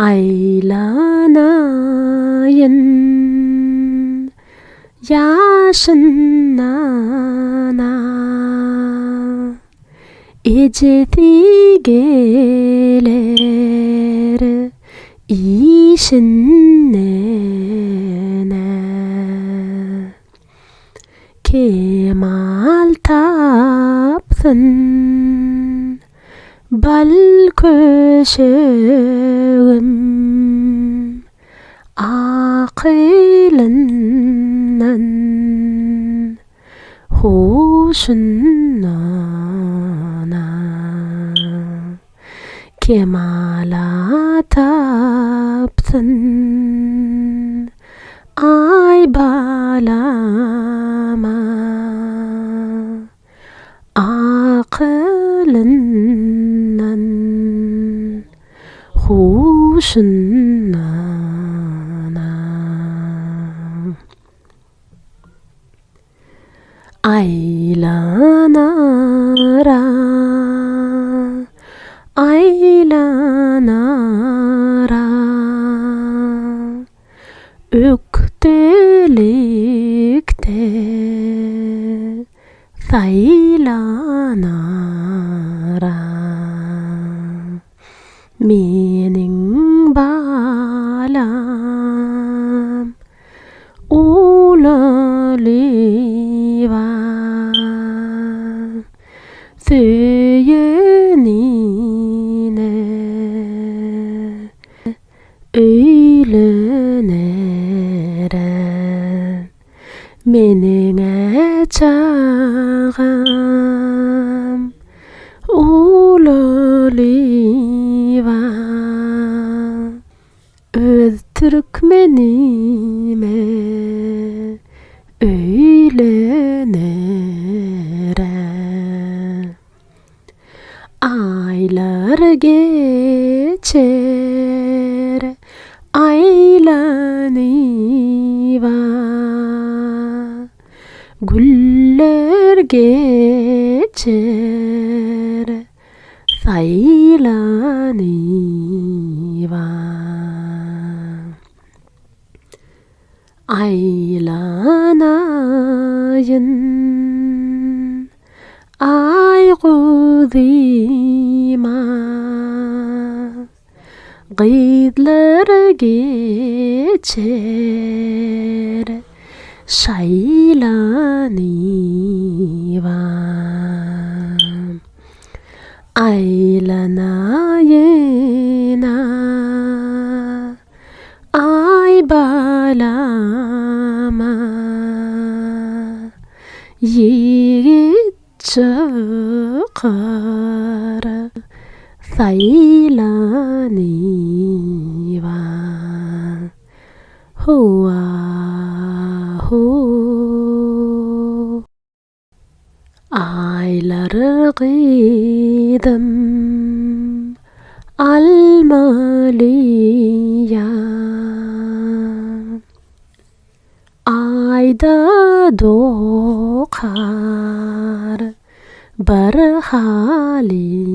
Aylanayın yaşınana eceti gelir işinene kemal tapsın bal köşeğim akılından hoşunana kemala tapsın ay balama akılından hoşunana aylanara aylanara öktelikte saylanara mening balam ulaliva söyünine öylöneren mening çağam ulaliva öz Türkmenime öylöneren aylar geçer aylanıva güller geçer saylanıva aylanayın ay kuzima gıydlar geçer şaylanıva aylanayına ay balama yiğit çıkar saylanıva hua hu aylar gıydım almalıya ayda doğar bir haliya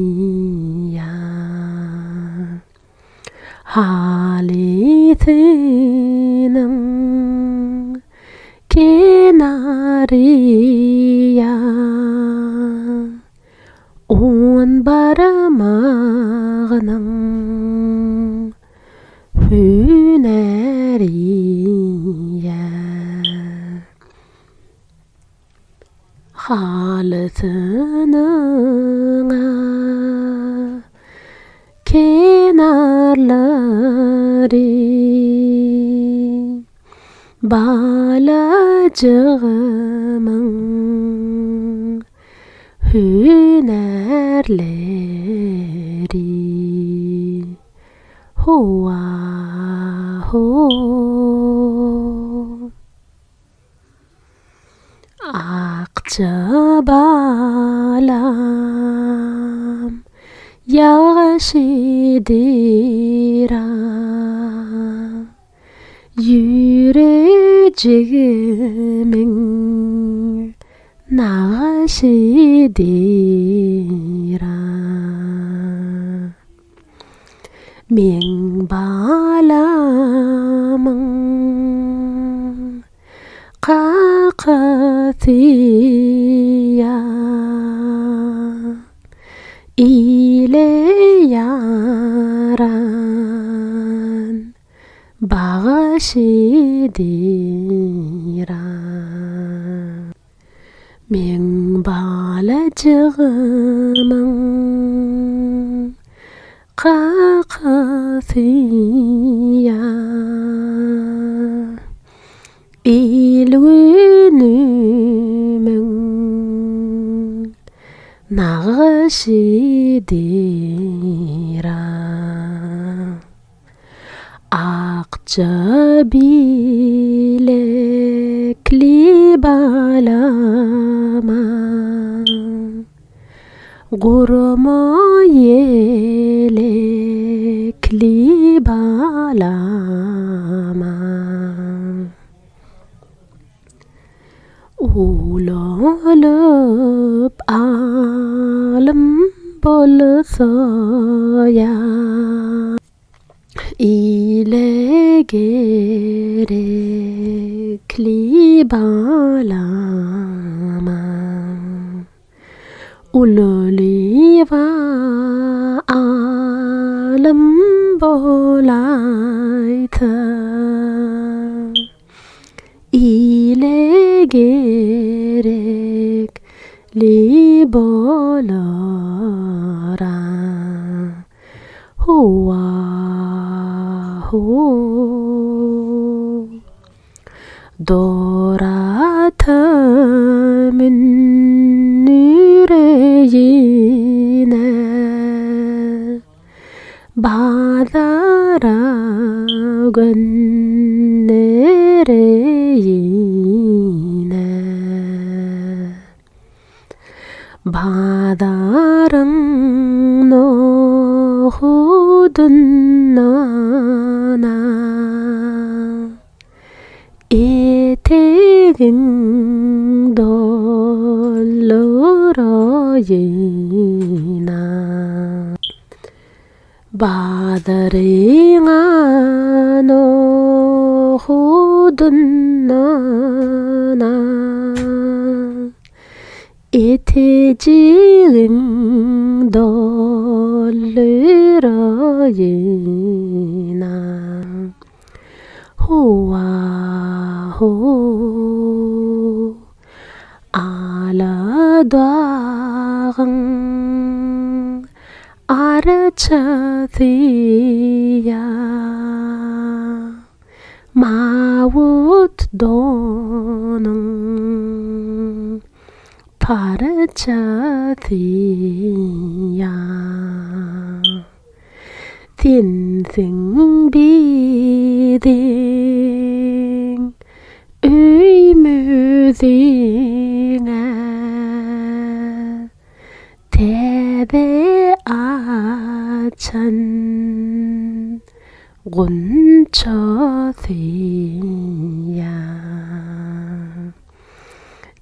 halitinin kenarıya on parmağının hüneriye halatının kenarları balacığımın hünerleri hua hu akçabalam yaşıdıra yüreğimin nağışıdıra 明白了吗？قاقتيا إلياران بغشيديران明白了这个梦，قاقتيا 일위는 나가시디라 악자빌레 클리발라마 구르마예레 클리발라마 Ululup alam bolsoya ilegere klibalama Ululiva alam bolaita İlegerek libolara hua hu doratamin yüreğine bağlara göndereyine 바다랑 노후든 나나 이태근 돌러러이나 바다링아 노후든 나나 이태지응 돌르러이나 호와호 알아다강 아르차디야 마우트 도능 파르차디야 딘싱비딩 의무딩아 대대아찬 곤처디야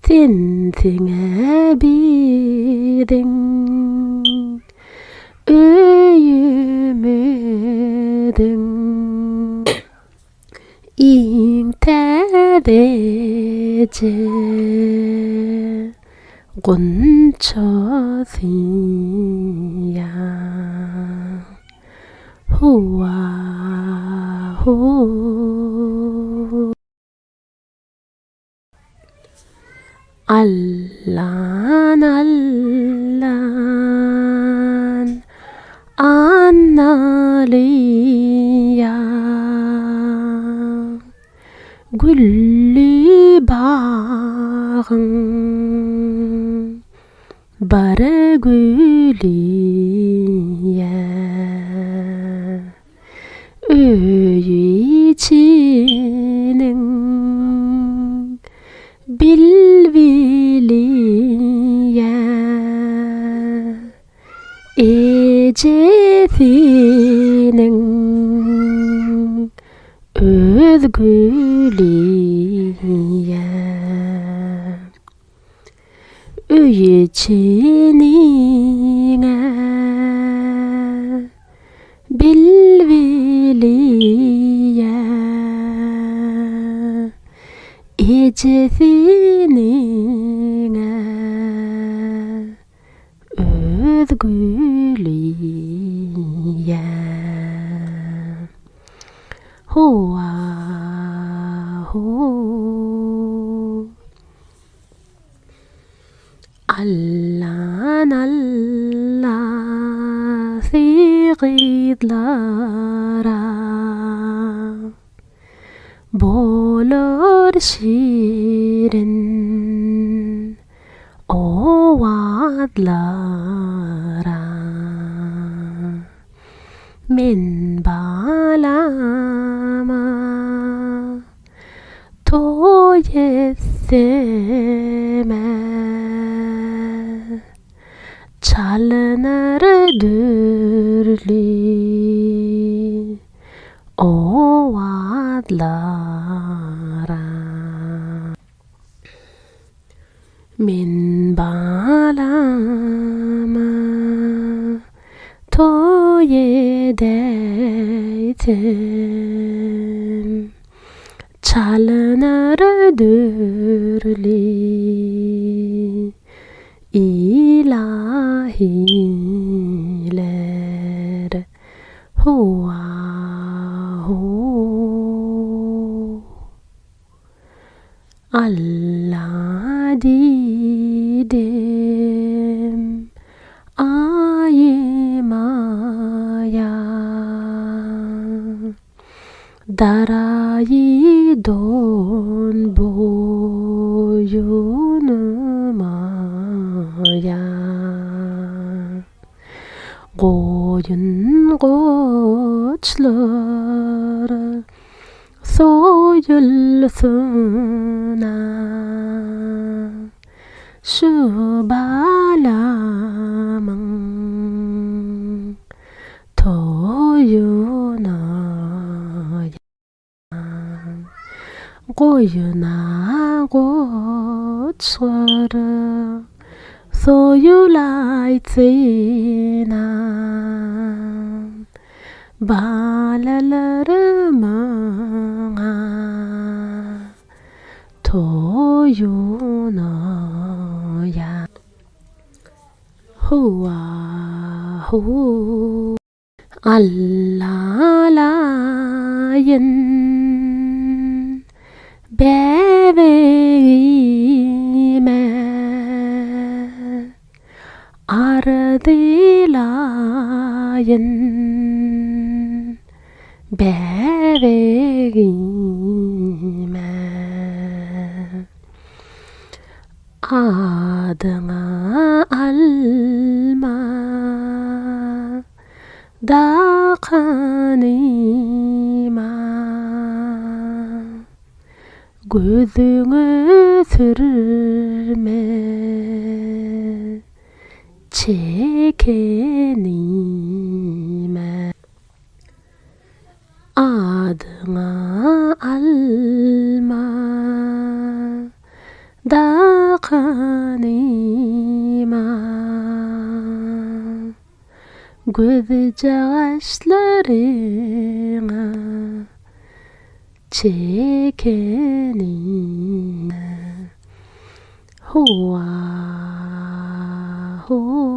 딘딩의 비딩 의유무등 잉태대제 곤처디야 후와후 알란 안나리야 굴리바흥 바르굴리야 의지능 빌빌리야 이제시능 으드굴리야 의지닝아 빌빌리야 Çetinine özgülüye Hoa ho Allan Allah sigidlara Bolur şirin ovatlara Men balama toyetseme Çalınar dürlü ovatlara Men balama toyedeydim Çalınar dürlü ilahiler Hoa ho Allah dedim ayımaya Darayı don boyunumaya Koyun koçları soyulsuna Şu balamın toyuna Koyuna koçları soyulaysına Balalarıma toyuna ya Hoa ho Allalayın bebeğime Ardılayın bebeğime Adına alma da kanıma Gözünü sürme çekenime Adına alma da kanıma Gözce yaşlarına çekenime Hoa ho